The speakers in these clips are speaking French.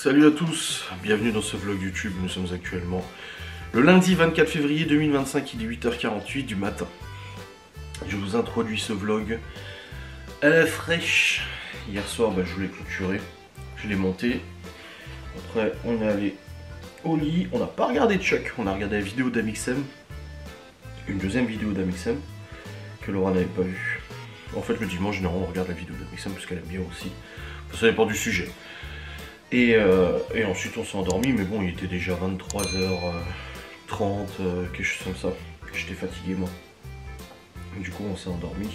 Salut à tous, bienvenue dans ce vlog YouTube. Nous sommes actuellement le lundi 24 février 2025, il est 8h48 du matin. Je vous introduis ce vlog à la fraîche. Hier soir, je l'ai clôturé, je l'ai monté. Après, on est allé au lit. On n'a pas regardé Chuck, on a regardé la vidéo d'Amixem. Une deuxième vidéo d'Amixem que Laura n'avait pas vue. En fait, le dimanche, généralement, on regarde la vidéo d'Amixem parce qu'elle aime bien aussi. Ça dépend du sujet. Et ensuite on s'est endormi, mais bon, il était déjà 23h30, quelque chose comme ça. J'étais fatigué moi. Du coup on s'est endormi.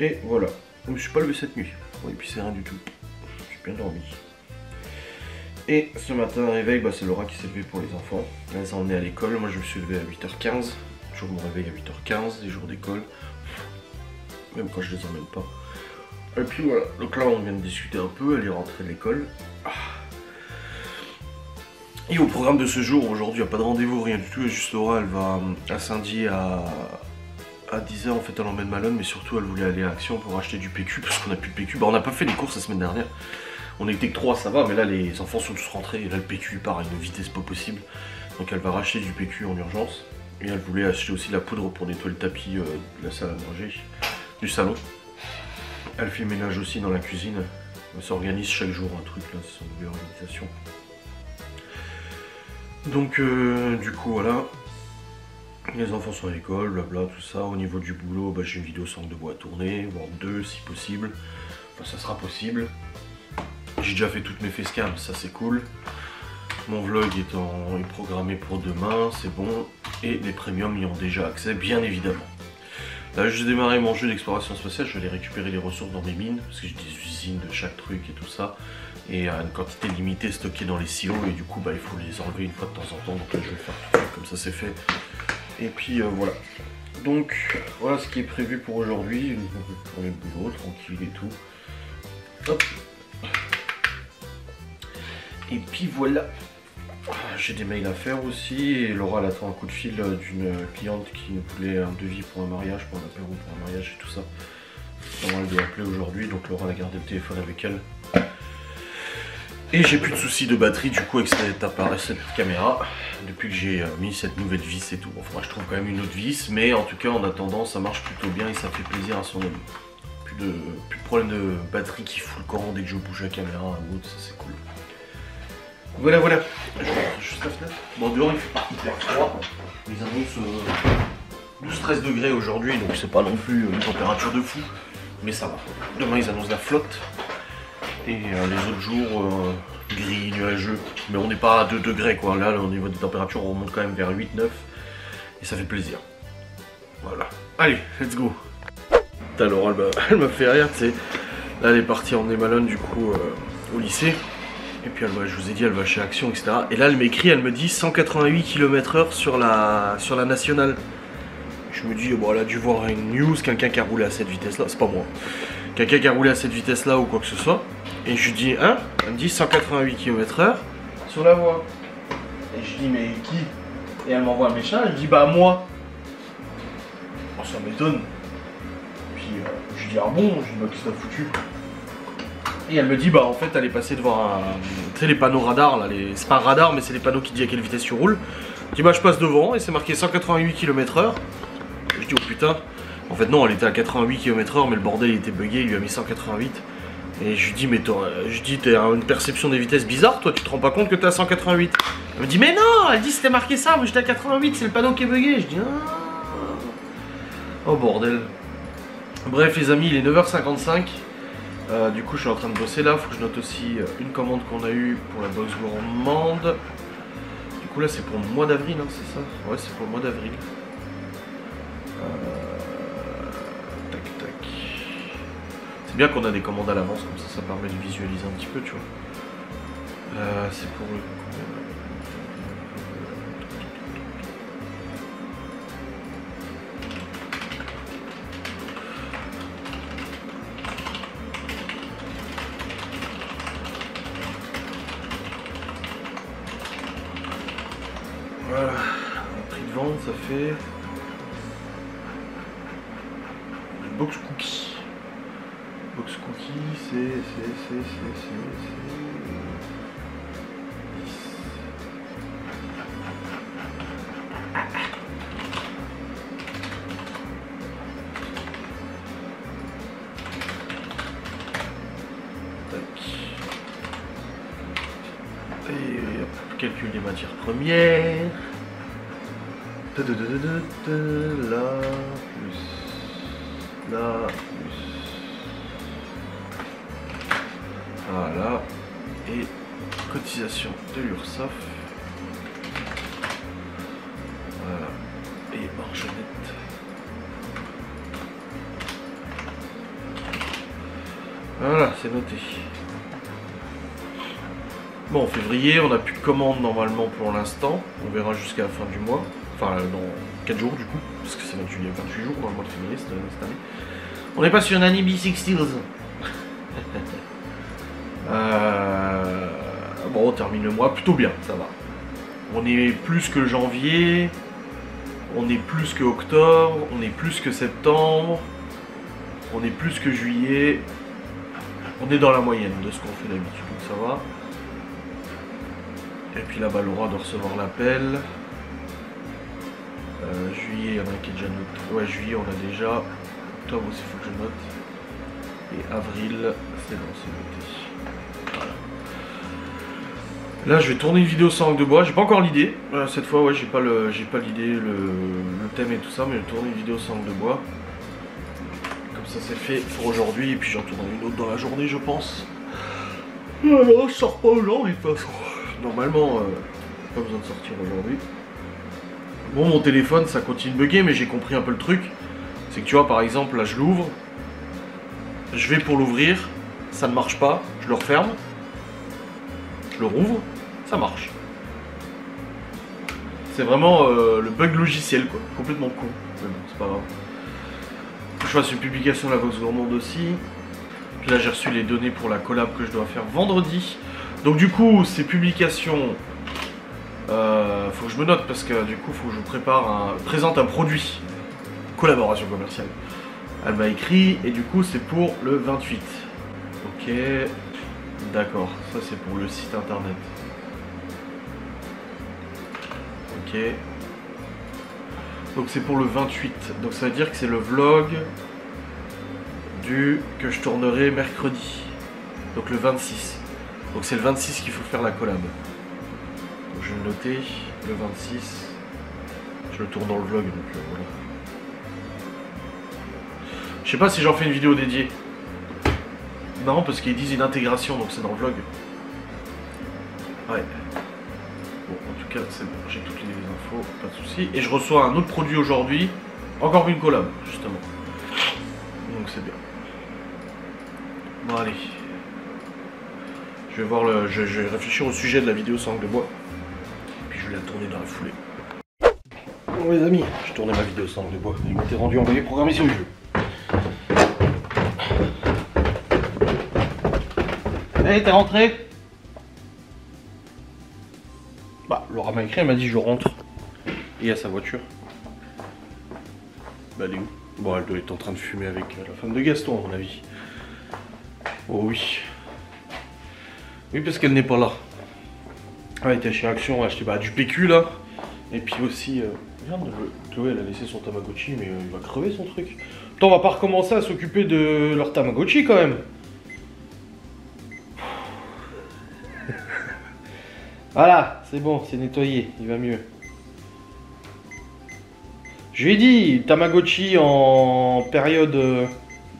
Et voilà. Je me suis pas levé cette nuit. Oui, et puis c'est rien du tout. J'ai bien dormi. Et ce matin, réveil, c'est Laura qui s'est levée pour les enfants. Elle les a emmenés à l'école. Moi je me suis levé à 8h15. Toujours mon réveil à 8h15, les jours d'école. Même quand je les emmène pas. Et puis voilà, donc là on vient de discuter un peu, elle est rentrée de l'école. Et au programme de ce jour, aujourd'hui il n'y a pas de rendez-vous, rien du tout, et juste Laura elle va à Saint-Dié à 10h, en fait elle emmène Malone, mais surtout elle voulait aller à Action pour acheter du PQ, parce qu'on n'a plus de PQ. On n'a pas fait les courses la semaine dernière, on était que 3, ça va, mais là les enfants sont tous rentrés, et là le PQ part à une vitesse pas possible. Donc elle va racheter du PQ en urgence, et elle voulait acheter aussi la poudre pour nettoyer le tapis de la salle à manger, du salon. Elle fait le ménage aussi dans la cuisine. Elle s'organise chaque jour un truc là, c'est son nouvelle organisation. Donc du coup voilà. Les enfants sont à l'école, blabla, tout ça. Au niveau du boulot, j'ai une vidéo sur de bois à tourner, voire 2 si possible. Enfin ça sera possible. J'ai déjà fait toutes mes facecams, ça c'est cool. Mon vlog est programmé pour demain, c'est bon. Et les premiums y ont déjà accès, bien évidemment. Là j'ai démarré mon jeu d'exploration spatiale, je vais aller récupérer les ressources dans mes mines, parce que j'ai des usines de chaque truc et tout ça, et à une quantité limitée stockée dans les silos, et du coup il faut les enlever une fois de temps en temps, donc là je vais le faire tout de suite, comme ça c'est fait. Et puis voilà. Donc voilà ce qui est prévu pour aujourd'hui, une journée de boulot, tranquille et tout. Hop. Et puis voilà. J'ai des mails à faire aussi, et Laura elle attend un coup de fil d'une cliente qui voulait un devis pour un mariage, pour un apéro, pour un mariage et tout ça. Alors elle doit appeler aujourd'hui, donc Laura a gardé le téléphone avec elle. Et j'ai plus de soucis de batterie du coup avec cette caméra, depuis que j'ai mis cette nouvelle vis et tout. Enfin je trouve quand même une autre vis, mais en tout cas en attendant ça marche plutôt bien et ça fait plaisir à son ami. Plus de problème de batterie qui fout le camp dès que je bouge la caméra ou autre, ça c'est cool. Voilà, voilà. Je vais juste la fenêtre. Bon, dehors il fait pas hyper froid. Ils annoncent 12-13 degrés aujourd'hui, donc c'est pas non plus une température de fou. Mais ça va. Demain ils annoncent la flotte. Et les autres jours, gris, nuageux. Mais on n'est pas à 2 degrés quoi. Là, au niveau des températures, on remonte quand même vers 8-9. Et ça fait plaisir. Voilà. Allez, let's go. Putain, Laura, elle m'a fait rire, tu sais. Là, elle est partie emmener Malone du coup au lycée. Et puis je vous ai dit, elle va chez Action, etc. Et là elle m'écrit, elle me dit 188 km/h sur la nationale. Je me dis, bon elle a dû voir une news, quelqu'un qui a roulé à cette vitesse là, c'est pas moi. Quelqu'un qui a roulé à cette vitesse là ou quoi que ce soit. Et je lui dis, hein? Elle me dit 188 km/h sur la voie. Et je dis, mais qui? Et elle m'envoie un méchant, elle me dit, bah moi. Oh, ça m'étonne. Puis je lui dis, ah bon? Je dis, bah qu'est-ce que t'as foutu? Et elle me dit en fait elle est passée devant tu sais les panneaux radars là, c'est pas un radar mais c'est les panneaux qui disent à quelle vitesse tu roules. Je dis je passe devant et c'est marqué 188 km/h. Je dis oh putain. En fait non, elle était à 88 km/h mais le bordel il était bugué, il lui a mis 188. Et je lui dis mais t'as une perception des vitesses bizarre toi, tu te rends pas compte que t'es à 188. Elle me dit mais non, elle dit c'était marqué ça, moi j'étais à 88, c'est le panneau qui est bugué. Je dis oh bordel. Bref les amis, il est 9h55. Du coup je suis en train de bosser là, faut que je note aussi une commande qu'on a eue pour la box gourmande. Du coup là c'est pour le mois d'avril, hein, c'est ça? Ouais c'est pour le mois d'avril. Tac tac. C'est bien qu'on a des commandes à l'avance, comme ça permet de visualiser un petit peu tu vois. C'est pour le... Voilà, le prix de vente ça fait le box cookie. Box cookie c'est Et hop, calcul des matières premières. Là, plus là, plus. Voilà. Et cotisation de l'URSSAF. Voilà. Et marge nette. Voilà, c'est noté. Bon, en février, on n'a plus de commandes normalement pour l'instant. On verra jusqu'à la fin du mois. Enfin, dans 4 jours du coup. Parce que c'est 28 jours dans le mois de février cette année. On n'est pas sur une année B60s. Bon, on termine le mois plutôt bien, ça va. On est plus que janvier. On est plus que octobre. On est plus que septembre. On est plus que juillet. On est dans la moyenne de ce qu'on fait d'habitude, donc ça va. Et puis là-bas, Laura doit recevoir l'appel. Juillet, il y en a un qui est déjà noté. Ouais, juillet, on a déjà. Octobre aussi, il faut que je note. Et avril, c'est bon, c'est noté. Voilà. Là, je vais tourner une vidéo sans langue de bois. J'ai pas encore l'idée. Cette fois, ouais, j'ai pas l'idée, le thème et tout ça, mais je vais tourner une vidéo sans langue de bois. Comme ça, c'est fait pour aujourd'hui. Et puis, j'en tournerai une autre dans la journée, je pense. Alors, je sors pas aujourd'hui, de toute façon. Normalement, pas besoin de sortir aujourd'hui. Bon, mon téléphone, ça continue de bugger, mais j'ai compris un peu le truc. C'est que tu vois, par exemple, là, je l'ouvre. Je vais pour l'ouvrir. Ça ne marche pas. Je le referme. Je le rouvre. Ça marche. C'est vraiment le bug logiciel, quoi. Complètement con. Mais bon, c'est pas grave. Je fasse une publication de la Vox Gourmande aussi. Puis là, j'ai reçu les données pour la collab que je dois faire vendredi. Donc du coup, ces publications, faut que je me note parce que du coup, faut que je présente un produit. Collaboration commerciale. Elle m'a écrit et du coup, c'est pour le 28. Ok, d'accord. Ça, c'est pour le site internet. Ok. Donc c'est pour le 28. Donc ça veut dire que c'est le vlog que je tournerai mercredi. Donc le 26. Donc c'est le 26 qu'il faut faire la collab. Donc je vais le noter, le 26. Je le tourne dans le vlog, donc voilà. Je sais pas si j'en fais une vidéo dédiée. Non, parce qu'ils disent une intégration, donc c'est dans le vlog. Ouais. Bon, en tout cas, c'est bon, j'ai toutes les infos, pas de soucis. Et je reçois un autre produit aujourd'hui, encore une collab, justement. Donc c'est bien. Bon, allez. Je vais voir je vais réfléchir au sujet de la vidéo sans langue de bois. Puis je vais la tourner dans la foulée. Bon les amis, je tournais ma vidéo sans langue de bois. Il m'était rendu envoyé programmé sur le jeu. Hey, t'es rentré? Bah, Laura m'a écrit, elle m'a dit je rentre. Et il y a sa voiture. Bah, elle est où? Bon, elle doit être en train de fumer avec la femme de Gaston, à mon avis. Oh oui. Oui, parce qu'elle n'est pas là. Elle était chez Action, elle a acheté du PQ là. Et puis aussi, regarde, Chloé elle a laissé son Tamagotchi, mais il va crever son truc. Putain, on va pas recommencer à s'occuper de leur Tamagotchi quand même. Voilà, c'est bon, c'est nettoyé, il va mieux. Je lui ai dit, Tamagotchi en période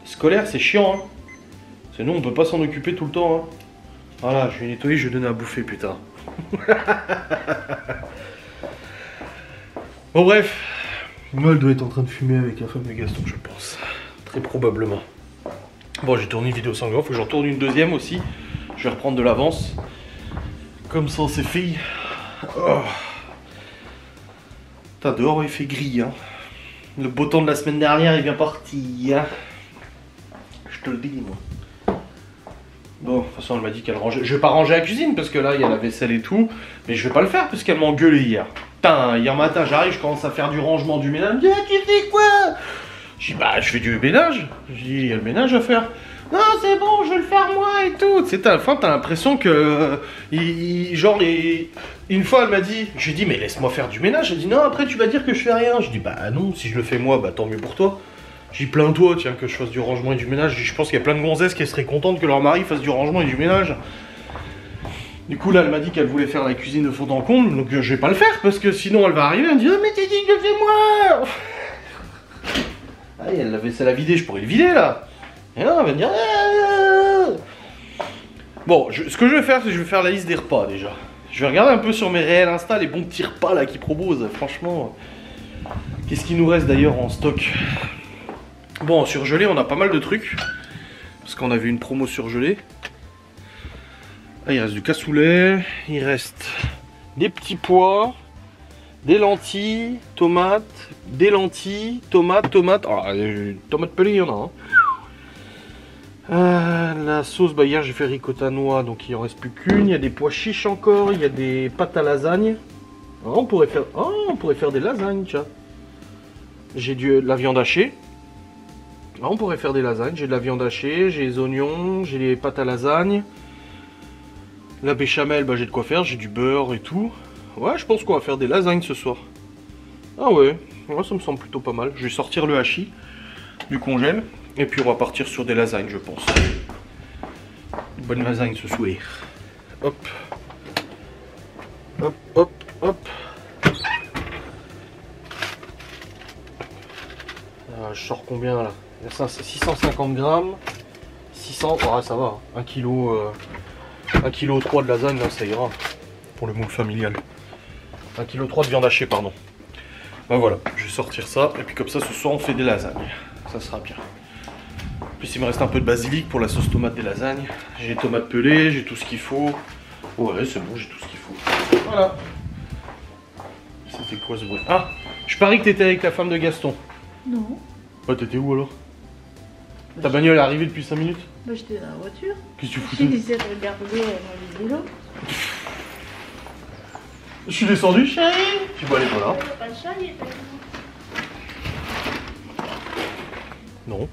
scolaire, c'est chiant. Hein. Parce que nous, on peut pas s'en occuper tout le temps. Hein. Voilà, je vais nettoyer, je vais donner à bouffer, putain. Bon, bref. Moi, elle doit être en train de fumer avec la femme de Gaston, je pense. Très probablement. Bon, j'ai tourné une vidéo sans grand, faut que j'en tourne une deuxième aussi. Je vais reprendre de l'avance. Comme ça, c'est fait. Oh. Putain, dehors, il fait gris. Hein. Le beau temps de la semaine dernière est bien parti. Hein. Je te le dis, moi. Bon, de toute façon, elle m'a dit qu'elle rangeait. Je vais pas ranger la cuisine parce que là, il y a la vaisselle et tout. Mais je vais pas le faire parce qu'elle m'a engueulé hier. Putain, hier matin, j'arrive, je commence à faire du rangement, du ménage. Elle me dit, tu fais quoi? Je dis, bah, je fais du ménage. Je dis, il y a le ménage à faire. Non, c'est bon, je vais le faire moi et tout. Tu sais, à la fin, t'as l'impression que. Une fois, elle m'a dit, je lui ai dit, mais laisse-moi faire du ménage. Elle dit, non, après, tu vas dire que je fais rien. Je dis, bah non, si je le fais moi, bah tant mieux pour toi. Je dis, plains-toi, tiens, que je fasse du rangement et du ménage. Je pense qu'il y a plein de gonzesses qui seraient contentes que leur mari fasse du rangement et du ménage. Du coup là elle m'a dit qu'elle voulait faire la cuisine de fond en comble, donc je vais pas le faire parce que sinon elle va arriver, elle me dit oh mais t'es dit que le fais moi. Allez, elle la vaisselle à vider, je pourrais le vider là. Et non, elle va me dire Bon, ce que je vais faire, c'est que je vais faire la liste des repas déjà. Je vais regarder un peu sur mes réels Insta les bons petits repas là qu'ils proposent, franchement. Qu'est-ce qu'il nous reste d'ailleurs en stock? Bon, en surgelé, on a pas mal de trucs. Parce qu'on avait une promo surgelée. Là, il reste du cassoulet, il reste des petits pois, des lentilles, tomates, des lentilles, tomates. Ah, tomates pelées, il y en a. La sauce, bah hier j'ai fait ricotta noix, donc il en reste plus qu'une. Il y a des pois chiches encore, il y a des pâtes à lasagne. Ah, on pourrait faire des lasagnes, tiens. J'ai de la viande hachée. Ah, on pourrait faire des lasagnes. J'ai de la viande hachée, j'ai les oignons, j'ai les pâtes à lasagne. La béchamel, bah j'ai de quoi faire, j'ai du beurre et tout. Ouais, je pense qu'on va faire des lasagnes ce soir. Ah ouais, ça me semble plutôt pas mal. Je vais sortir le hachis du congèle. Et puis on va partir sur des lasagnes, je pense. Une bonne lasagne ce soir. Hop. Hop, hop, hop. Ah, je sors combien là? 650 grammes. 600, ah, ça va. 1 kg, 1,3 kg de lasagne, là, ça ira. Pour le moule familial. 1,3 kg de viande hachée, pardon. Ben voilà, je vais sortir ça. Et puis comme ça, ce soir, on fait des lasagnes. Ça sera bien. En plus, il me reste un peu de basilic pour la sauce tomate des lasagnes. J'ai les tomates pelées, j'ai tout ce qu'il faut. Ouais, c'est bon, j'ai tout ce qu'il faut. Voilà. C'était quoi ce bruit? Ah, je parie que t'étais avec la femme de Gaston. Non. Bah, t'étais où alors? Ta bagnole est arrivée depuis 5 minutes? Bah, j'étais dans la voiture. Qu'est-ce que tu fous? J'ai essayé de regarder dans les vélos. Je suis descendu, chérie. Tu vois, elle est pas là. Pas le chat, il est pas là. Non.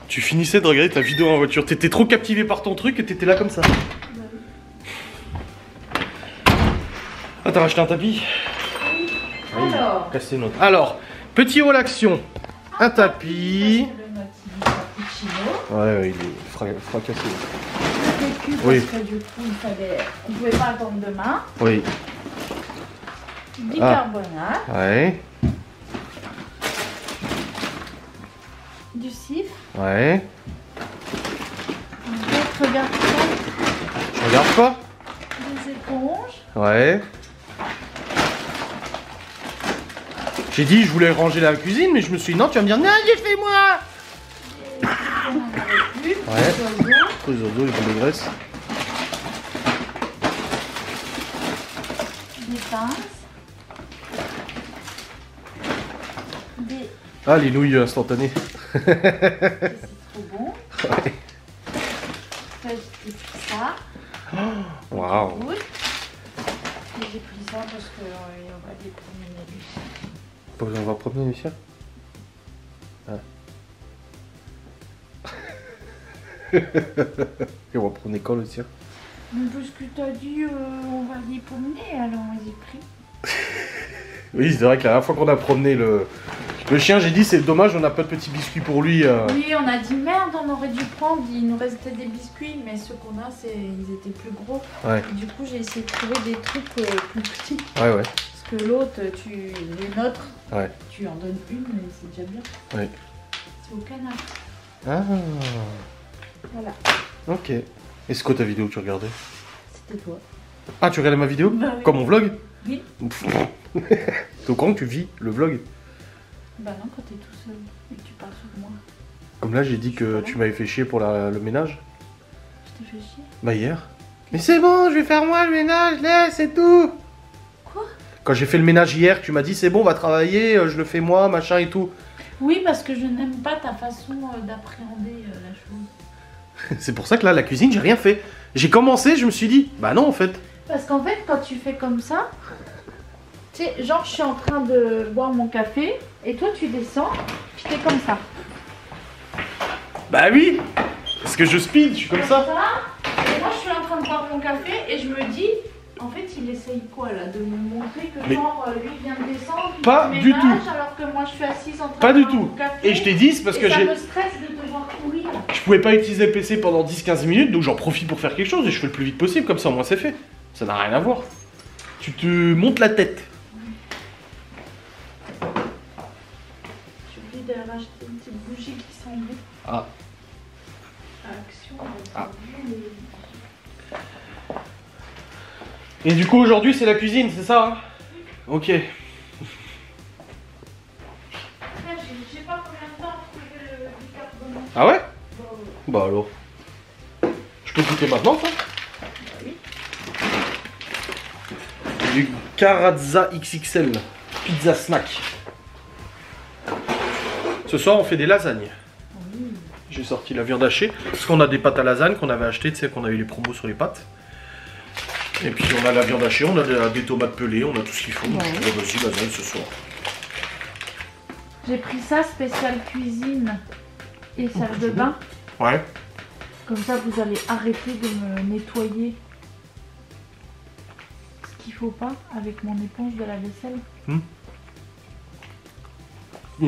Tu finissais de regarder ta vidéo en voiture. T'étais trop captivé par ton truc et t'étais là comme ça. Bah oui. Ah, t'as racheté un tapis? Oui. Alors. Cassé une autre. Alors, petit haul action. Un tapis. Ouais, ouais, il est fracassé. Oui. Parce que du coup, on pouvait pas attendre demain. Oui. Bicarbonate. Ouais. Du cif. Ouais. Regarde ça. Je regarde pas. Des éponges. Ouais. J'ai dit je voulais ranger la cuisine, mais je me suis dit non, tu vas me dire non, j'ai fait moi. Ouais. Les oiseaux, ils font des graisses. Des pinces. Des... Ah, les nouilles instantanées. C'est trop bon. Ouais. J'ai pris ça. Waouh. Et j'ai pris ça parce qu'on va les promener lui. On va promener Lucien. Ah. Et on va promener quand Lucien? Mais parce que t'as dit on va les promener, alors on les a pris. Oui, c'est vrai que la dernière fois qu'on a promené le chien, j'ai dit c'est dommage, on n'a pas de petits biscuits pour lui. Oui, on a dit merde, on aurait dû prendre, il nous restait des biscuits, mais ceux qu'on a, ils étaient plus gros. Ouais. Et du coup, j'ai essayé de trouver des trucs plus petits. Ouais, ouais. Parce que l'autre, les nôtres, Ouais. tu en donnes une, mais c'est déjà bien. Ouais. C'est au canard. Ah. Voilà. Ok. Et c'est quoi ta vidéo que tu regardais? C'était toi. Ah, tu regardais ma vidéo? Bah oui. Comme mon vlog? Oui. T'es au courant que tu vis le vlog? Bah non, quand t'es tout seul et que tu parles sur moi. Comme là, j'ai dit que tu m'avais fait chier pour le ménage. Je t'ai fait chier. Bah hier. Mais c'est bon, je vais faire moi le ménage, laisse, c'est tout. Quoi? Quand j'ai fait le ménage hier, tu m'as dit c'est bon, va travailler, je le fais moi, machin et tout. Oui, parce que je n'aime pas ta façon d'appréhender la chose. C'est pour ça que là, la cuisine, j'ai rien fait. J'ai commencé, je me suis dit, bah non en fait. Parce qu'en fait, quand tu fais comme ça, tu sais, genre je suis en train de boire mon café et toi tu descends, puis t'es comme ça. Bah oui. Parce que je speed, je suis comme ça. Et moi je suis en train de boire mon café et je me dis, en fait il essaye quoi là? De me montrer que Mais genre lui vient de descendre, puis pas il du ménage, tout. alors que moi je suis assise en train Pas de du boire tout. mon café. Et je t'ai dit, c'est parce que ça j'ai... me stresse de te voir courir. pouvais pas utiliser le PC pendant 10-15 minutes, donc j'en profite pour faire quelque chose et je fais le plus vite possible, comme ça au moins c'est fait. Ça n'a rien à voir. Tu te montes la tête. J'ai oublié de racheter une petite bougie qui sent bon. Ah. Action. Ah. Et du coup aujourd'hui c'est la cuisine, c'est ça hein? Ok. Je sais pas combien de temps pour trouver le bicarbonate. Ah ouais? Bon, Bah alors. Je peux goûter maintenant ça? oui. Du Carazza XXL. Pizza snack. Ce soir on fait des lasagnes. J'ai sorti la viande hachée. Parce qu'on a des pâtes à lasagne qu'on avait achetées, tu sais qu'on a eu les promos sur les pâtes. Et puis on a la viande hachée, on a des tomates pelées, on a tout ce qu'il faut. Donc je dis, vas-y, lasagne ce soir. J'ai pris ça spécial cuisine et salle de bain. Ouais. Comme ça, vous allez arrêter de me nettoyer ce qu'il faut pas avec mon éponge de la vaisselle.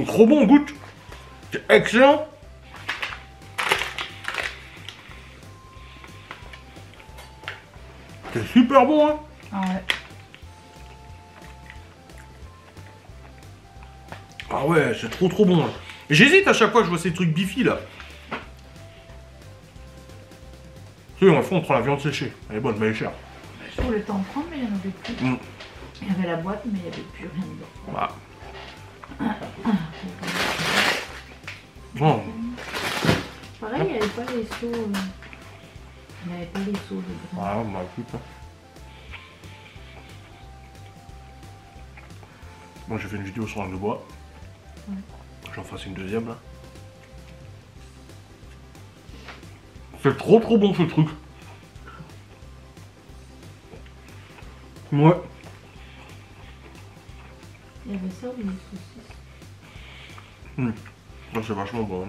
Trop bon, goûte. C'est excellent. C'est super bon, hein. Ah ouais. Ah ouais, c'est trop bon. Hein. J'hésite à chaque fois que je vois ces trucs bifi là. Tu sais, en fond, on prend la viande séchée. Elle est bonne, mais elle est chère. Je voulais t'en prendre, mais il n'y en avait plus. Il y avait la boîte, mais il n'y avait plus rien dedans. Bah. Bon. Pareil, il n'y avait pas les seaux. Il n'y avait pas les seaux de grains. Ah, bah écoute. Hein. Moi j'ai fait une vidéo sur langue de bois. J'en fasse une deuxième là. C'est trop bon ce truc. Ouais. Il y avait ça ou les saucisses? Non, c'est vachement bon.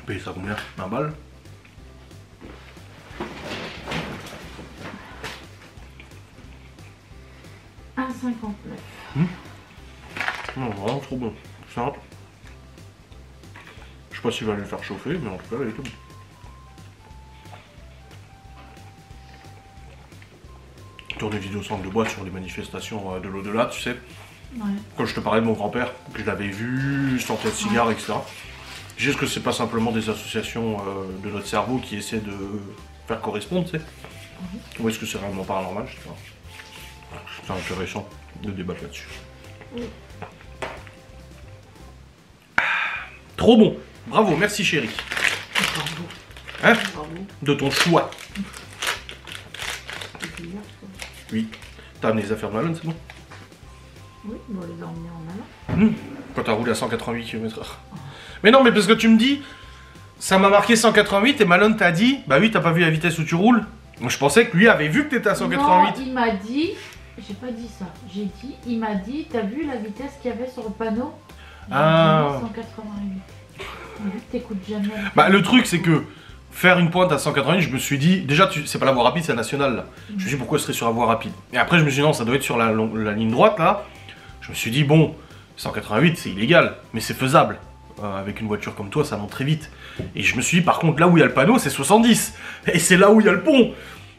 Paye ça combien? 1 balle? Non, vraiment trop bon. Simple. Je sais pas s'il va le faire chauffer, mais en tout cas, il est tout bon. Tourne des vidéos sans de bois sur les manifestations de l'au-delà, tu sais. Ouais. Quand je te parlais de mon grand-père, que je l'avais vu, sortir de cigares, etc. Juste que c'est pas simplement des associations de notre cerveau qui essaient de faire correspondre, tu sais. Ou est-ce que c'est réellement paranormal, je sais pas. C'est intéressant de débattre là-dessus. Trop bon. Bravo, merci chérie. Hein? De ton choix. Oui. T'as amené les affaires de Malone, c'est bon? Oui, on va les emmener en allant. Quand t'as roulé à 188 km/h. Mais non, mais parce que tu me dis, ça m'a marqué 188 et Malone t'a dit, bah oui, t'as pas vu la vitesse où tu roules. Moi je pensais que lui avait vu que t'étais à 188. Non, il m'a dit, j'ai pas dit ça, il m'a dit, t'as vu la vitesse qu'il y avait sur le panneau? Ah. 188. Vu que t'écoutes jamais. Bah le truc c'est que faire une pointe à 188, je me suis dit, déjà c'est pas la voie rapide, c'est la nationale là. Je me suis dit pourquoi ce serait sur la voie rapide. Et après je me suis dit non, ça doit être sur la ligne droite là. Je me suis dit bon, 188 c'est illégal, mais c'est faisable. Avec une voiture comme toi, ça monte très vite. Et je me suis dit par contre là où il y a le panneau c'est 70. Et c'est là où il y a le pont.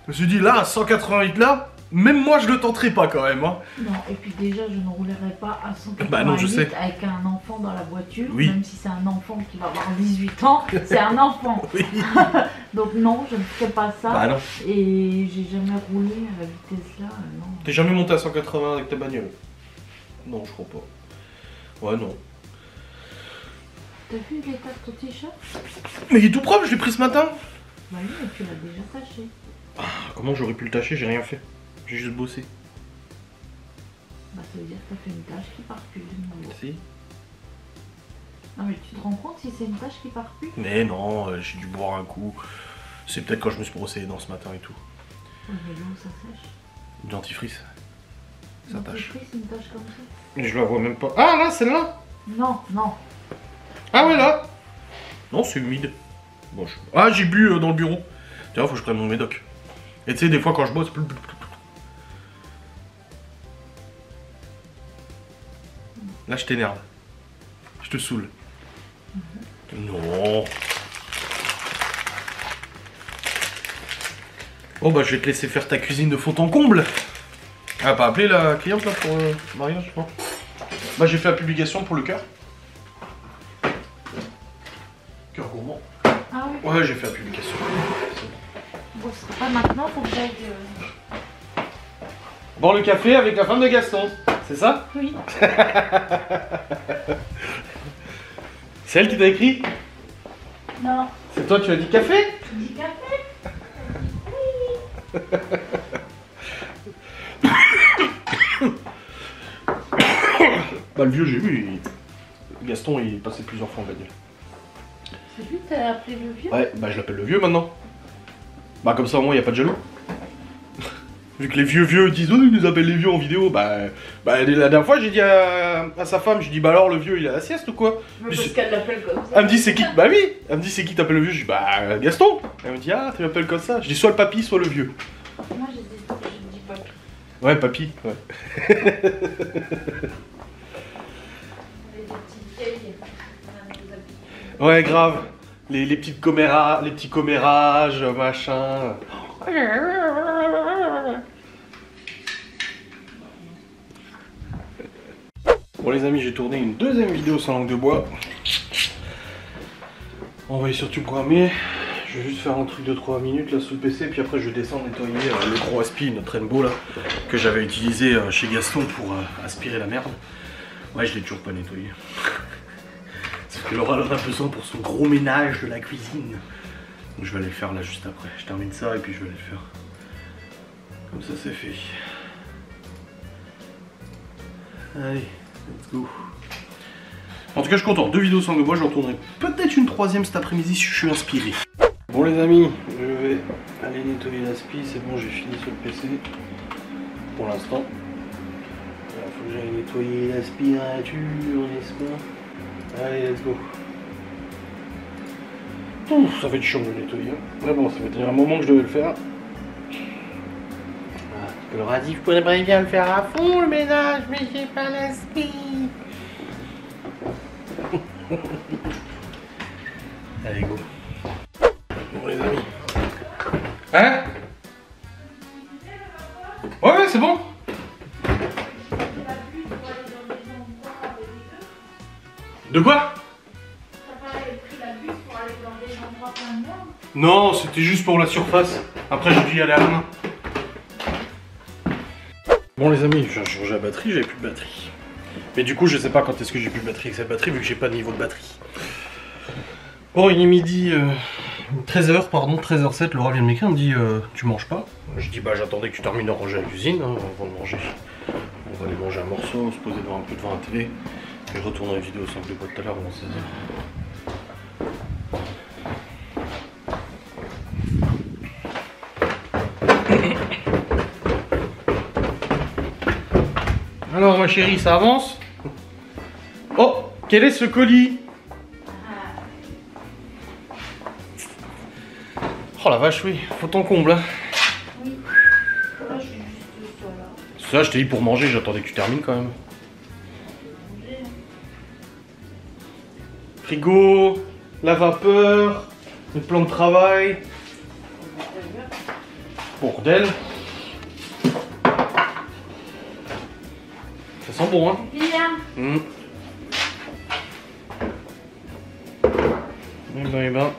Je me suis dit là, 188 là, même moi je le tenterai pas quand même. Hein. Non, et puis déjà je ne roulerai pas à 188 bah non, je sais. avec un enfant dans la voiture, oui. Même si c'est un enfant qui va avoir 18 ans, c'est un enfant. Oui. Donc non, je ne ferai pas ça. Bah non. Et j'ai jamais roulé à la vitesse là, non. T'es jamais monté à 180 avec ta bagnole? Non, je crois pas. Ouais, non. T'as vu l'état de ton t-shirt? Mais il est tout propre, je l'ai pris ce matin. Bah oui, mais tu l'as déjà taché. Ah, comment j'aurais pu le tâcher? J'ai rien fait. J'ai juste bossé. Bah ça veut dire que t'as fait une tâche qui part plus. Si. Non mais tu te rends compte si c'est une tâche qui part plus? Mais non, j'ai dû boire un coup. C'est peut-être quand je me suis brossé les dents ce matin et tout. Ouais, mais là où ça sèche. Du dentifrice. Ça tâche. C'est une tâche comme ça? Mais je la vois même pas. Ah là, celle-là? Non, non. Ah ouais, là? Non, c'est humide. Bon, ah, j'ai bu dans le bureau. Tiens, faut que je prenne mon médoc. Et tu sais, des fois quand je bosse. Là, je t'énerve. Je te saoule. Non. Bon bah je vais te laisser faire ta cuisine de fond en comble. Ah, pas appelé la cliente là pour le mariage, non? Bah j'ai fait la publication pour le cœur. Cœur gourmand. Ah oui. Ouais, j'ai fait la publication. Bon, ce sera pas maintenant, faut que j'aille. Boire le café avec la femme de Gaston, c'est ça? Oui. C'est elle qui t'a écrit? Non. C'est toi, tu as dit café? Tu dis café? Oui. Bah le vieux, j'ai vu, Gaston il est passé plusieurs fois en bagnole. C'est lui que t'as appelé le vieux? Ouais, bah je l'appelle le vieux maintenant. Bah comme ça au moins il n'y a pas de jaloux. Vu que les vieux disent oh, ils nous appellent les vieux en vidéo, bah la dernière fois j'ai dit à sa femme, j'ai dit bah alors le vieux il est à la sieste ou quoi? Mais parce qu'elle l'appelle comme ça. Elle me dit c'est qui? Bah oui. Elle me dit c'est qui t'appelle le vieux? Je dis bah Gaston. Elle me dit ah tu m'appelles comme ça. Je dis soit le papy soit le vieux. Moi je dis papy. Ouais papy, ouais. Les petites vieilles. Ouais grave. Les petites les petits commérages, machin. Bon les amis, j'ai tourné une deuxième vidéo sans langue de bois. On va y surtout programmer. Je vais juste faire un truc de 3 minutes là sous le PC, puis après je descends nettoyer le gros aspi, notre rainbow là, que j'avais utilisé chez Gaston pour aspirer la merde. Ouais, je l'ai toujours pas nettoyé. Parce que Laura en a besoin pour son gros ménage de la cuisine. Donc je vais aller le faire là juste après. Je termine ça et puis je vais aller le faire. Comme ça c'est fait. Allez, let's go. En tout cas je suis content, 2 vidéos sans le bois, j'en tournerai peut-être une troisième cet après-midi si je suis inspiré. Bon les amis, je vais aller nettoyer l'aspi, c'est bon j'ai fini sur le PC. Pour l'instant. Il faut que j'aille nettoyer l'aspirature, n'est-ce pas? Allez, let's go. Ouf, ça va être chiant de le nettoyer. Mais bon, ça va être un moment que je devais le faire. Elle aura dit, je pourrais bien le faire à fond le ménage, mais j'ai pas l'aspi. Allez, go. Bon, les amis. Hein? Ouais, c'est bon. De quoi? T'as pas pris la bus pour aller dans des endroits plein de monde? Non, c'était juste pour la surface. Après, j'ai dû y aller à la main. Bon les amis, j'ai changé la batterie, j'avais plus de batterie. Mais du coup, je sais pas quand est-ce que j'ai plus de batterie avec cette batterie, vu que j'ai pas de niveau de batterie. Bon, il est midi 13h, pardon, 13h07, Laura vient de m'écrire, elle me dit tu manges pas? Je dis bah j'attendais que tu termines de ranger la cuisine, hein, avant de manger. On va aller manger un morceau, se poser devant un peu devant la télé. Et retourner la vidéo sans que le bois tout à l'heure avant 16h. Alors ma chérie, ça avance? Oh, quel est ce colis? Oh la vache, oui, faut ton comble. Hein. Oui. Là, je suis juste ça là. Ça, je t'ai dit pour manger, j'attendais que tu termines quand même. Frigo, la vapeur, le plan de travail. Bordel. Ça sent bon, hein? Bien. Eh ben.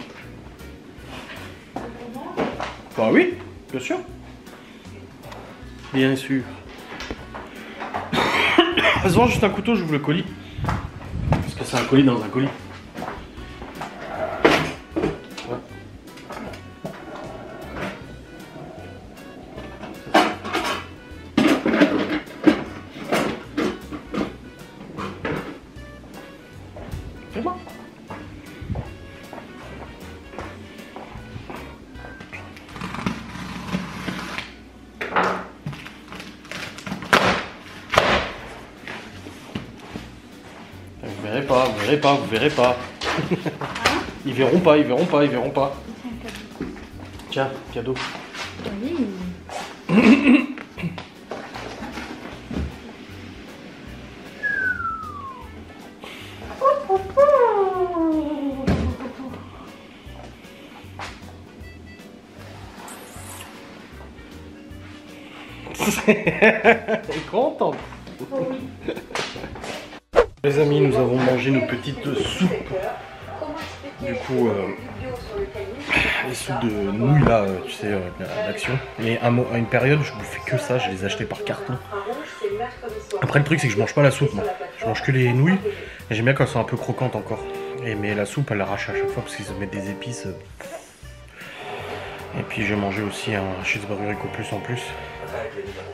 Bah oui, bien sûr. Bien sûr. Ça se vend juste un couteau, j'ouvre le colis. Parce que c'est un colis dans un colis. C'est bon. Vous verrez pas, vous verrez pas, vous verrez pas. Ils verront pas, ils verront pas, ils verront pas. Tiens, cadeau. Oui. Elle est contente. Oh oui. Les amis, nous avons mangé nos petites soupes. Du coup, les soupes de nouilles là, tu sais, d'action. Et à une période, je bouffais que ça, je les achetais par carton. Après, le truc, c'est que je mange pas la soupe, moi. Je mange que les nouilles. Et j'aime bien quand elles sont un peu croquantes encore. Mais la soupe, elle l'arrache à chaque fois parce qu'ils se mettent des épices. Et puis, j'ai mangé aussi un cheeseburger Eco Plus en plus.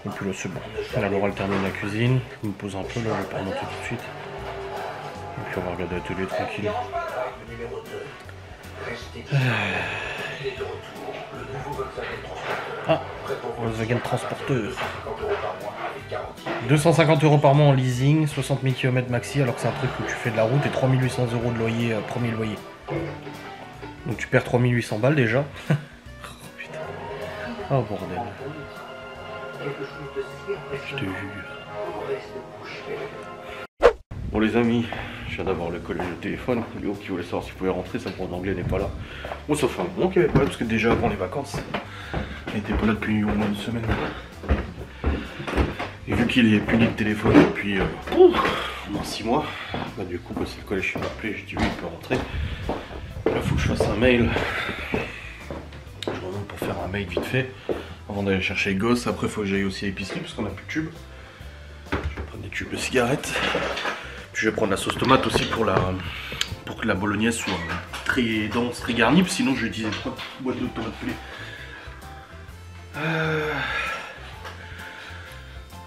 Et puis là, c'est bon. Là, Laura, elle termine la cuisine. Je me pose un peu, là, je vais pas remonter tout de suite. Et puis, on va regarder la télé tranquille. Ah, Volkswagen Transporteur. 250 € par mois en leasing, 60 000 km maxi, alors que c'est un truc où tu fais de la route et 3 800 € de loyer, premier loyer. Donc tu perds 3 800 balles déjà. Oh putain. Oh bordel. Je te jure. Bon les amis, je viens d'avoir le collège au téléphone. Léo qui voulait savoir s'il pouvait rentrer, sa prof d'anglais n'est pas là. Bon ça fait un moment qu'il avait pas là parce que déjà avant les vacances, il n'était pas là depuis au moins une semaine. Et vu qu'il est puni de téléphone depuis au moins 6 mois, bah du coup c'est le collège qui m'a appelé, j'ai dit oui il peut rentrer. Là il faut que je fasse un mail. Je remonte pour faire un mail vite fait avant d'aller chercher les gosses. Après il faut que j'aille aussi à l'épicerie parce qu'on a plus de tubes. Je vais prendre des tubes de cigarettes. Puis je vais prendre la sauce tomate aussi pour que la bolognaise soit très dense, très garnie, sinon je disais pas de boîte de tomates pelées.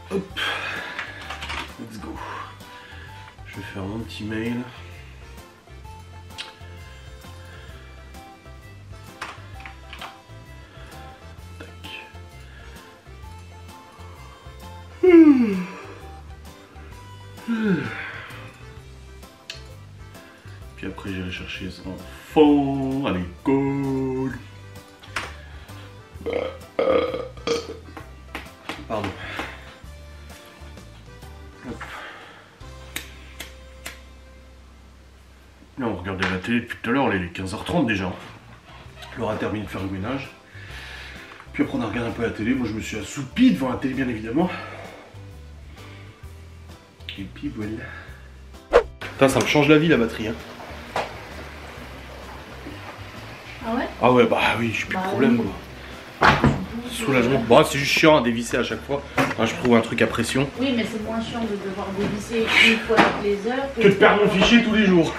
Hop, let's go. Je vais faire mon petit mail. Tac. Puis après j'irai chercher les enfants à l'école. Pardon. Hop. Là on regardait la télé depuis tout à l'heure, il est 15h30 déjà. Laura a terminé de faire le ménage. Puis après on a regardé un peu la télé, moi je me suis assoupi devant la télé bien évidemment. Et puis voilà. Putain ça me change la vie la batterie hein. Ah ouais? Ah ouais bah oui, j'ai plus de problème quoi. Soulagement. Bon c'est juste chiant à dévisser à chaque fois. Hein, je trouve un truc à pression. Oui mais c'est moins chiant de devoir dévisser une fois toutes les heures que de perdre mon fichier tous les jours.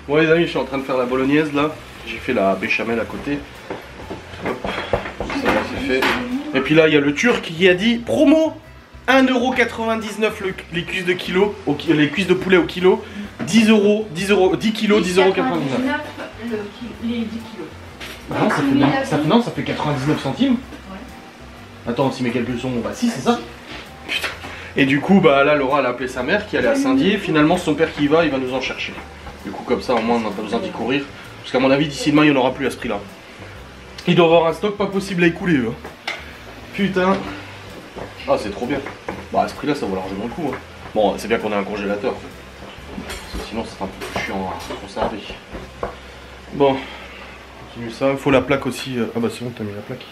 Bon les amis, je suis en train de faire la bolognaise là. J'ai fait la béchamel à côté. Hop, ça c'est fait. Et puis là il y a le Turc qui a dit promo 1,99 € les cuisses de kilo, les cuisses de poulet au kilo, 10 euros, 10 kilos, 10,99 €. Les 10 kilos. Bah non, ça fait 99 centimes. Ouais. Attends, si mes calculs sont... Bah si, c'est ça. Putain. Et du coup, bah là, Laura, elle a appelé sa mère qui allait à Saint-Dié. Finalement, son père qui y va, il va nous en chercher. Du coup, comme ça, au moins, on n'a pas besoin d'y courir. Parce qu'à mon avis, d'ici demain, il n'y en aura plus à ce prix-là. Il doit avoir un stock pas possible à écouler, eux. Putain. Ah, c'est trop bien. Bah, à ce prix-là, ça vaut largement le coup. Hein. Bon, c'est bien qu'on ait un congélateur. Parce que sinon, c'est un peu plus chiant à conserver. Bon. Ça, il faut la plaque aussi. Ah bah c'est bon, t'as mis la plaque.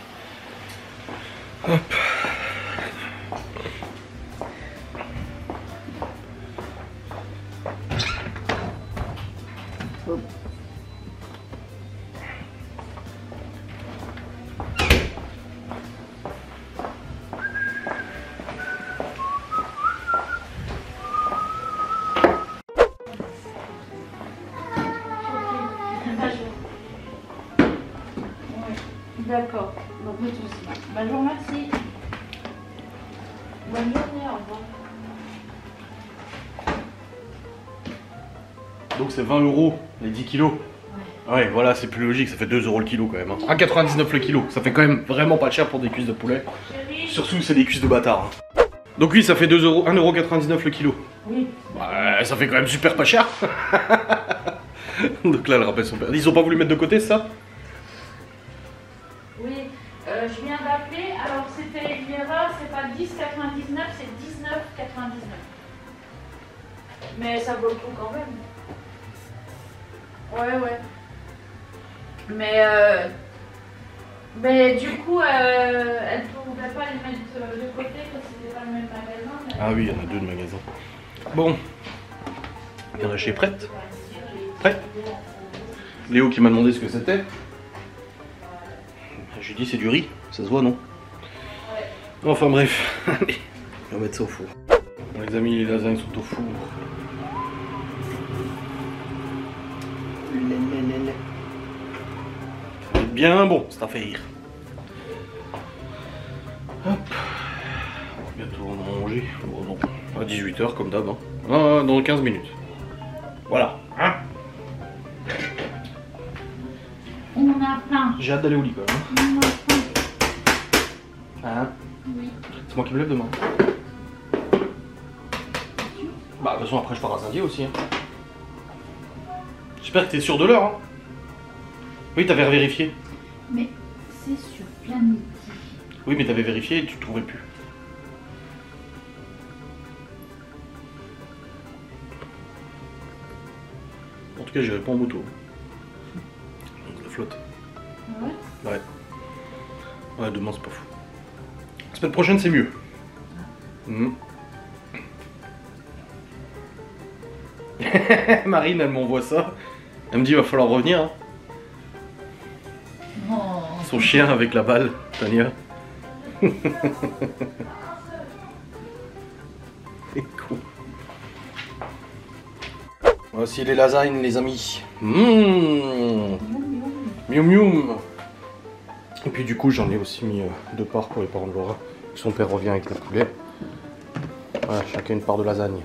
Hop. D'accord, donc pas de soucis. Bah, je vous remercie. Bonne journée, au revoir. Donc c'est 20 € les 10 kilos. Ouais, voilà, c'est plus logique, ça fait 2 € le kilo quand même. Hein. 1,99 € le kilo, ça fait quand même vraiment pas cher pour des cuisses de poulet. Surtout c'est des cuisses de bâtard. Hein. Donc oui, ça fait 1,99 € le kilo. Oui. Bah, ça fait quand même super pas cher. Donc là, elle rappelle son père. Ils ont pas voulu mettre de côté ça? Oui, je viens d'appeler, alors c'était une erreur, c'est pas 10,99, c'est 19,99. Mais ça vaut le coup quand même. Ouais. Mais Mais du coup, elle ne pouvait pas les mettre de côté parce que c'était pas le même magasin. Mais... Ah oui, il y en a deux de magasins. Bon, il y en a chez Prête. Prêt. Léo qui m'a demandé ce que c'était. J'ai dit c'est du riz, ça se voit non? Ouais. Enfin bref, allez, on va mettre ça au four. Bon, les amis, les lasagnes sont au four. Ça va être bien bon, c'est à faire. Hop. Bientôt on va manger. Bon, non. À 18 h comme d'hab. Hein. Ah, dans 15 minutes. Voilà. Hein, on en a plein. j'ai hâte d'aller au lit quand même. On en a plein. Hein, Oui. c'est moi qui me lève demain. Bah de toute façon après je pars à Saint-Dié aussi. Hein. J'espère que t'es sûr de l'heure. Hein. Oui, t'avais vérifié. Mais c'est sur plein midi. Oui, mais t'avais vérifié et tu trouvais plus. En tout cas, j'irai pas en moto. Donc la flotte. Ouais. Ouais. Ouais, demain c'est pas fou. La semaine prochaine c'est mieux. Marine, elle m'envoie ça. Elle me dit il va falloir revenir. Hein. Oh. Son chien avec la balle, Tania. C'est cool. Voici les lasagnes, les amis. Miam miam. Et puis du coup, j'en ai aussi mis deux parts pour les parents de Laura. Son père revient avec le poulet. Voilà, chacun une part de lasagne.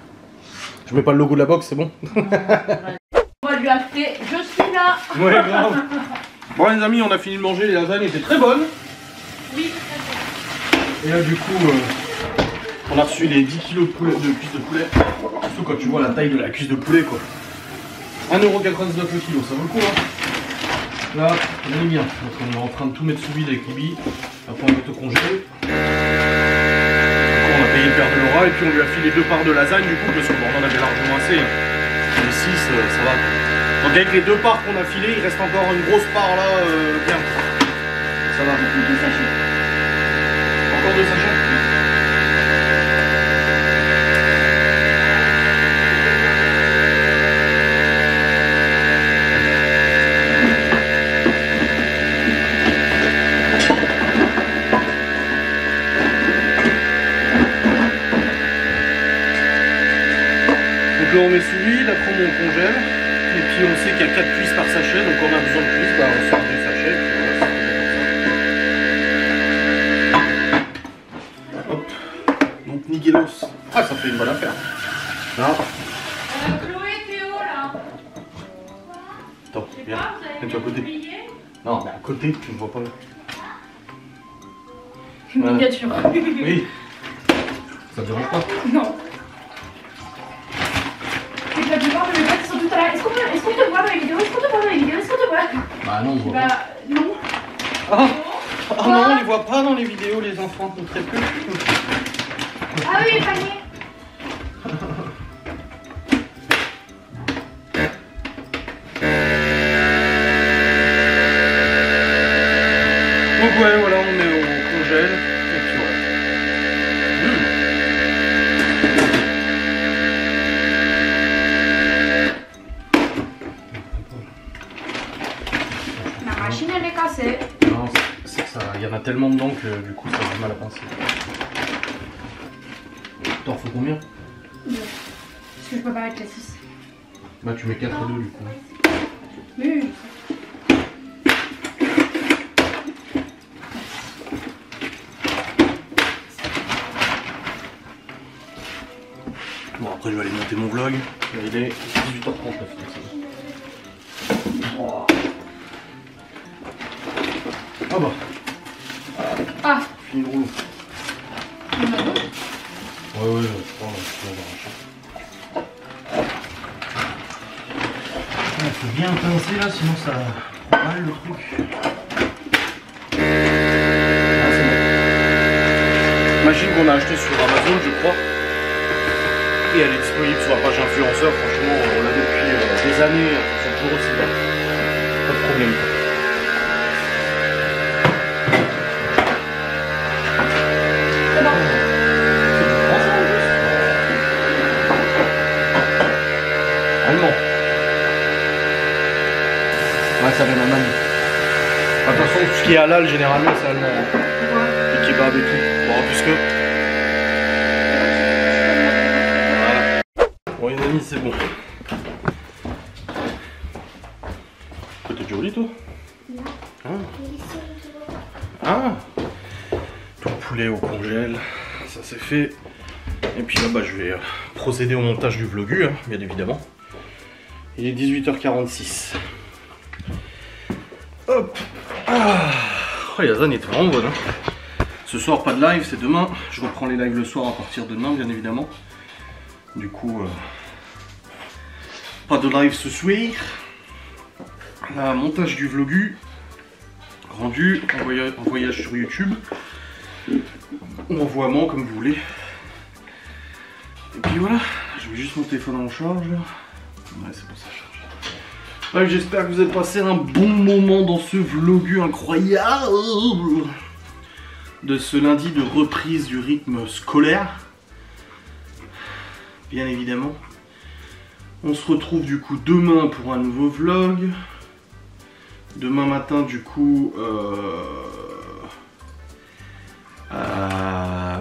Je mets pas le logo de la box, c'est bon? On va lui acheter. Je suis là. Ouais, grave. Bon les amis, on a fini de manger, les lasagnes étaient très bonnes. Oui, tout Et là du coup, on a reçu les 10 kg de poulet, de cuisse de poulet. Surtout quand tu vois la taille de la cuisse de poulet quoi. 1,99 € le kilo, ça vaut le coup hein. Là, on est bien. Donc on est en train de tout mettre sous vide avec Libby. Après on va mettre au congélateur. On a payé le père de Laura et puis on lui a filé 2 parts de lasagne du coup parce qu'on en avait largement assez. Les 6, ça va. Donc avec les 2 parts qu'on a filées, il reste encore une grosse part là, bien. Ça va. Deux sachets. Encore 2 sachets. Donc là on met sous vide, après on congèle, et puis on sait qu'il y a 4 cuisses par sachet, donc quand on a besoin de cuisses, bah on sort 2 sachets, et puis voilà, hop, donc nickelos. Ah ça fait une bonne affaire. Là. Chloé, t'es où là? Attends, Je sais viens, pas, vous avez mets-toi à côté. oublié? Non, mais à côté, tu ne vois pas. Une miniature. Oui. Ça te dérange pas? Non. Et la plupart de mes potes sont tout à l'heure. Est-ce qu'on te voit dans les vidéos? Est-ce qu'on te voit dans les vidéos? Est-ce qu'on te voit? Bah non, on voit pas. Bah non. Ah non, on les voit pas dans les vidéos, les enfants, ou très peu. Ah oui, panier. Donc ouais, voilà, on met au congèle, et puis voilà. La machine elle est cassée. Non, c'est que ça, il y en a tellement dedans que du coup ça a du mal à pincer. T'en faut combien? Parce que je peux pas mettre la 6. Bah tu mets 4 et 2 du coup. Oui. Bon après je vais aller monter mon vlog. Là, il est 18h39. Oh. Ah bah. Ah. Fini le rouleau. Il y en a d'autres. Ouais ouais, je prends là, je vais arracher. Faut bien pincer là, sinon ça prend mal le truc. Ah, c'est bon. Machine qu'on a achetée sur Amazon je crois. Et elle est disponible sur la page influenceur, franchement on l'a depuis des années, c'est toujours aussi bien. Pas de problème. qui est halal, généralement, c'est allemand. Hein. Les kebabs et tout. Bon, en plus que... Voilà. Bon, les amis, c'est bon. T'es joli, toi? Non. Ah. Tout le poulet au congèle, ça c'est fait. Et puis là, bah, je vais procéder au montage du vlogu, hein, bien évidemment. Il est 18h46. Hop. Ah. Oh, Yazan est vraiment bonne. Hein. Ce soir, pas de live, c'est demain. Je reprends les lives le soir à partir de demain, bien évidemment. Du coup, pas de live ce soir. Là, montage du vlogu. Rendu en voyage sur YouTube. Ou en voiement, comme vous voulez. Et puis voilà, je mets juste mon téléphone en charge. Ouais, c'est pour ça charge. Ouais, j'espère que vous avez passé un bon moment dans ce vlogu incroyable de ce lundi de reprise du rythme scolaire. Bien évidemment. On se retrouve du coup demain pour un nouveau vlog. Demain matin du coup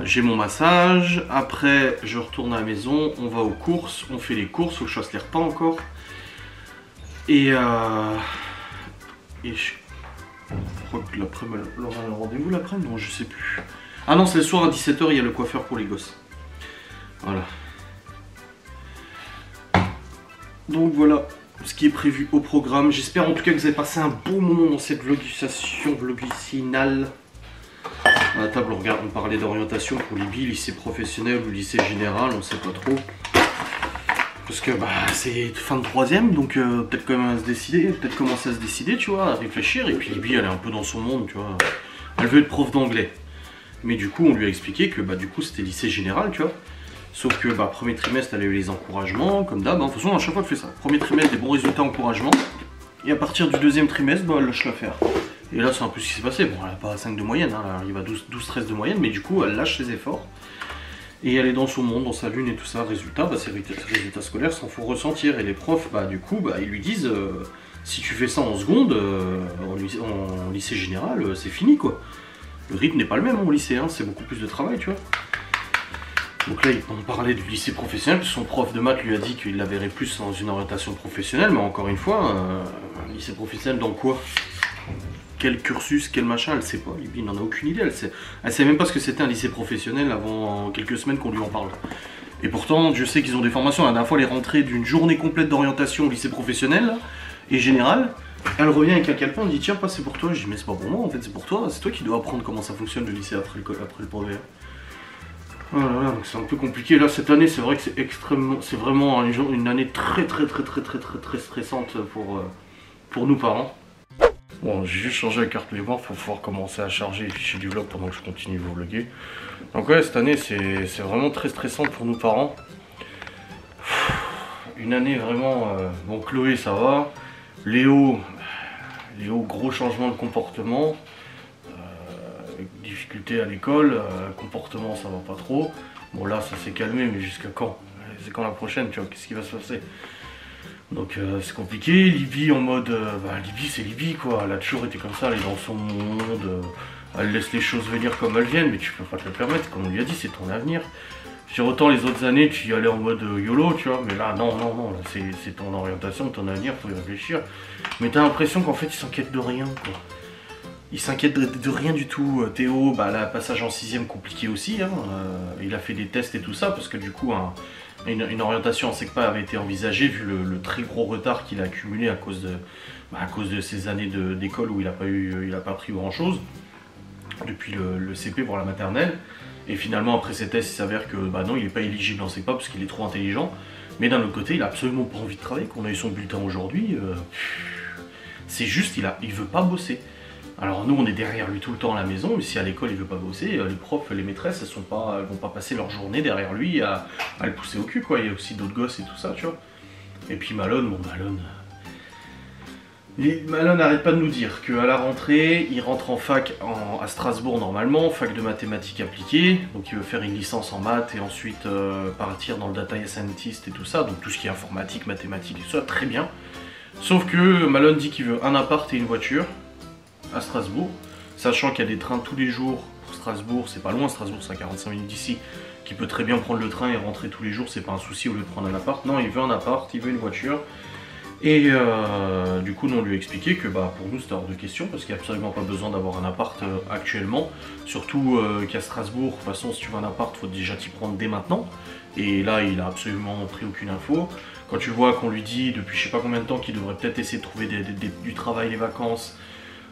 j'ai mon massage. Après je retourne à la maison, on va aux courses, on fait les courses, faut que je fasse les repas encore. Et je crois que l'après-midi, on aura un rendez-vous l'après-midi, non je sais plus. Ah non, c'est le soir à 17 h, il y a le coiffeur pour les gosses. Voilà. Donc voilà ce qui est prévu au programme. J'espère en tout cas que vous avez passé un beau moment dans cette vlogicinale. À la table, on parlait d'orientation pour Libye, lycée professionnel ou lycée général, on sait pas trop. Parce que bah, c'est fin de 3ème, donc peut-être quand même à se décider, peut-être commencer à se décider, tu vois, à réfléchir. Et puis Libye, elle est un peu dans son monde, tu vois. Elle veut être prof d'anglais. Mais du coup, on lui a expliqué que bah, du coup, c'était lycée général, tu vois. Sauf que bah, premier trimestre, elle a eu les encouragements, comme d'hab. Hein. De toute façon, à chaque fois, elle fait ça. Premier trimestre, des bons résultats, encouragements. Et à partir du deuxième trimestre, bah, elle lâche l'affaire. Et là, c'est un peu ce qui s'est passé. Bon, elle n'a pas 5 de moyenne, hein. Elle arrive à 12-13 de moyenne, mais du coup, elle lâche ses efforts. Et elle est dans son monde, dans sa lune et tout ça. Résultat, bah, ses résultats scolaires s'en font ressentir. Et les profs, bah, du coup, bah, ils lui disent si tu fais ça en seconde, en lycée général, c'est fini, quoi. Le rythme n'est pas le même au lycée, hein. C'est beaucoup plus de travail, tu vois. Donc là, on parlait du lycée professionnel, parce que son prof de maths lui a dit qu'il la verrait plus dans une orientation professionnelle, mais encore une fois, un lycée professionnel dans quoi? Quel cursus, quel machin, elle sait pas. Il n'en a aucune idée, elle sait même pas ce que c'était un lycée professionnel avant quelques semaines qu'on lui en parle. Et pourtant, je sais qu'ils ont des formations. La dernière fois, elle est rentrée d'une journée complète d'orientation au lycée professionnel là, et général. Elle revient avec un calepin, elle dit tiens, pas c'est pour toi. Je dis mais c'est pas pour moi, en fait c'est pour toi. C'est toi qui dois apprendre comment ça fonctionne le lycée après le brevet. Voilà, donc c'est un peu compliqué. Là, cette année, c'est vrai que c'est vraiment une année très stressante pour nous parents. Bon, j'ai juste changé la carte mémoire pour pouvoir commencer à charger les fichiers du vlog pendant que je continue de vous vlogger. Donc ouais, cette année, c'est vraiment très stressante pour nous parents. Une année vraiment... Bon, Chloé, ça va. Léo, gros changement de comportement. Difficulté à l'école, comportement ça va pas trop. Bon là ça s'est calmé, mais jusqu'à quand? C'est quand la prochaine, tu vois, qu'est-ce qui va se passer? Donc c'est compliqué. Libye en mode, Libye c'est Libye quoi, elle a toujours été comme ça, elle est dans son monde, elle laisse les choses venir comme elles viennent, mais tu peux pas te le permettre, comme on lui a dit, c'est ton avenir. Sur autant les autres années tu y allais en mode YOLO, tu vois, mais là non, c'est ton orientation, ton avenir, faut y réfléchir. Mais t'as l'impression qu'en fait ils s'inquiètent de rien quoi. Il s'inquiète de rien du tout. Théo, bah là, passage en 6ème compliqué aussi. Hein. Il a fait des tests et tout ça parce que du coup, une orientation en SECPA avait été envisagée vu le très gros retard qu'il a accumulé à cause de ces années d'école où il n'a pas pris grand chose depuis le CP pour la maternelle. Et finalement, après ces tests, il s'avère que bah non, il n'est pas éligible en SECPA parce qu'il est trop intelligent. Mais d'un autre côté, il a absolument pas envie de travailler. Qu'on a eu son bulletin aujourd'hui, c'est juste, il veut pas bosser. Alors nous on est derrière lui tout le temps à la maison, mais si à l'école il veut pas bosser, les profs, les maîtresses, elles vont pas passer leur journée derrière lui à le pousser au cul quoi. Il y a aussi d'autres gosses et tout ça, tu vois. Et puis Malone, bon Malone n'arrête pas de nous dire qu'à la rentrée, il rentre en fac à Strasbourg normalement, fac de mathématiques appliquées, donc il veut faire une licence en maths et ensuite partir dans le data scientist et tout ça, donc tout ce qui est informatique, mathématiques et tout ça, très bien. Sauf que Malone dit qu'il veut un appart et une voiture à Strasbourg, sachant qu'il y a des trains tous les jours pour Strasbourg, c'est pas loin Strasbourg, c'est à 45 minutes d'ici, qui peut très bien prendre le train et rentrer tous les jours, c'est pas un souci au lieu de prendre un appart. Non, il veut un appart, il veut une voiture. Et du coup, nous, on lui a expliqué que bah, pour nous, c'était hors de question, parce qu'il n'y a absolument pas besoin d'avoir un appart actuellement. Surtout qu'à Strasbourg, de toute façon, si tu veux un appart, il faut déjà t'y prendre dès maintenant. Et là, il a absolument pris aucune info. Quand tu vois qu'on lui dit depuis je sais pas combien de temps qu'il devrait peut-être essayer de trouver du travail, les vacances,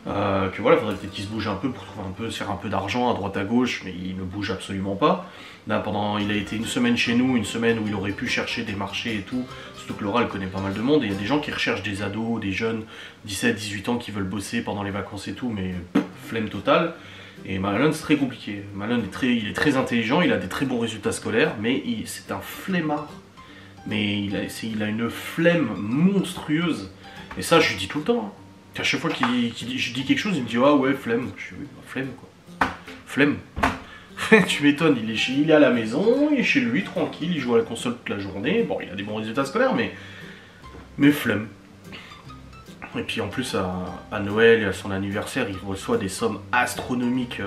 que voilà, il faudrait peut-être qu'il se bouge un peu pour trouver un peu, se faire un peu d'argent à droite à gauche, mais il ne bouge absolument pas. Là, il a été une semaine chez nous, une semaine où il aurait pu chercher des marchés et tout, surtout que Laura elle connaît pas mal de monde, et il y a des gens qui recherchent des ados, des jeunes 17-18 ans qui veulent bosser pendant les vacances et tout, mais flemme totale. Et Malone c'est très compliqué. Malone il est très intelligent, il a des très bons résultats scolaires, mais c'est un flemmard. Mais il a une flemme monstrueuse. Et ça, je lui dis tout le temps. Hein. À chaque fois je dis quelque chose, il me dit ah ouais, flemme. Je dis oui, bah, flemme quoi. Flemme. Tu m'étonnes, il est à la maison, il est chez lui, tranquille, il joue à la console toute la journée. Bon, il a des bons résultats scolaires, mais flemme. Et puis en plus, à Noël et à son anniversaire, il reçoit des sommes astronomiques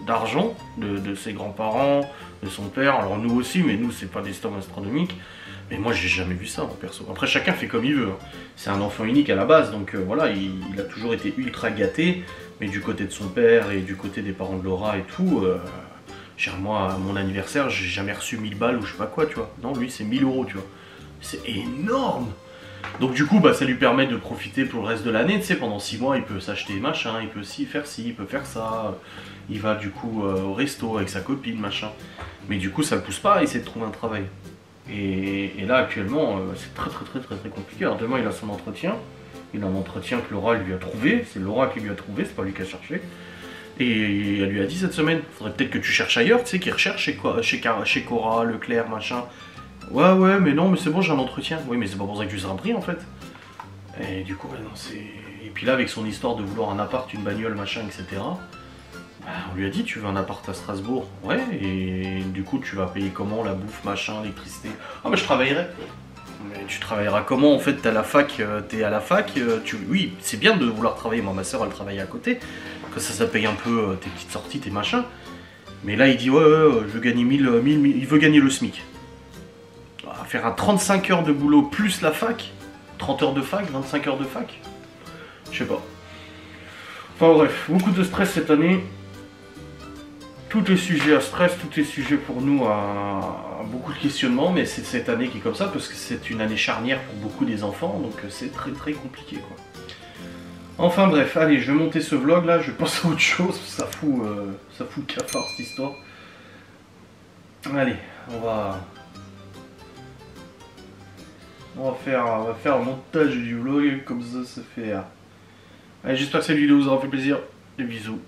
d'argent de ses grands-parents, de son père. Alors nous aussi, mais nous, c'est pas des sommes astronomiques. Mais moi, j'ai jamais vu ça, en perso. Après, chacun fait comme il veut. Hein. C'est un enfant unique à la base, donc voilà, il a toujours été ultra gâté. Mais du côté de son père et du côté des parents de Laura et tout, moi, à mon anniversaire, j'ai jamais reçu 1000 balles ou je sais pas quoi, tu vois. Non, lui, c'est 1000 €, tu vois. C'est énorme! Donc du coup, bah, ça lui permet de profiter pour le reste de l'année, tu sais, pendant 6 mois, il peut s'acheter machin, il peut ci, il peut faire ça. Il va du coup au resto avec sa copine, machin. Mais du coup, ça le pousse pas à essayer de trouver un travail. Et là, actuellement, c'est très compliqué. Alors demain, il a son entretien. Il a un entretien que Laura lui a trouvé. C'est Laura qui lui a trouvé, c'est pas lui qui a cherché. Et elle lui a dit cette semaine, faudrait peut-être que tu cherches ailleurs, tu sais, qu'il recherche chez Cora, Leclerc, machin. Ouais, mais non, mais c'est bon, j'ai un entretien. Oui, mais c'est pas pour ça que tu seras pris en fait. Et du coup, ouais, non, c'est. Et puis là, avec son histoire de vouloir un appart, une bagnole, machin, etc. Bah, on lui a dit, tu veux un appart à Strasbourg? Ouais, et du coup, tu vas payer comment? La bouffe, machin, l'électricité? Ah, mais je travaillerai. Mais tu travailleras comment en fait? T'es à la fac, oui, c'est bien de vouloir travailler. Moi, ma soeur, elle travaille à côté. Que ça paye un peu tes petites sorties, tes machins. Mais là, il dit, ouais, je veux gagner 1000, il veut gagner le SMIC. Faire un 35 heures de boulot plus la fac, 30 heures de fac, 25 heures de fac, je sais pas. Enfin bref, beaucoup de stress cette année. Tout est sujet à stress, tout est sujet pour nous à beaucoup de questionnements, mais c'est cette année qui est comme ça parce que c'est une année charnière pour beaucoup des enfants, donc c'est très compliqué quoi. Enfin bref, allez, je vais monter ce vlog là, je vais passer à autre chose, ça fout le cafard cette histoire. Allez, on va faire un montage du vlog comme ça se fait. Allez, j'espère que cette vidéo vous aura fait plaisir. Des bisous.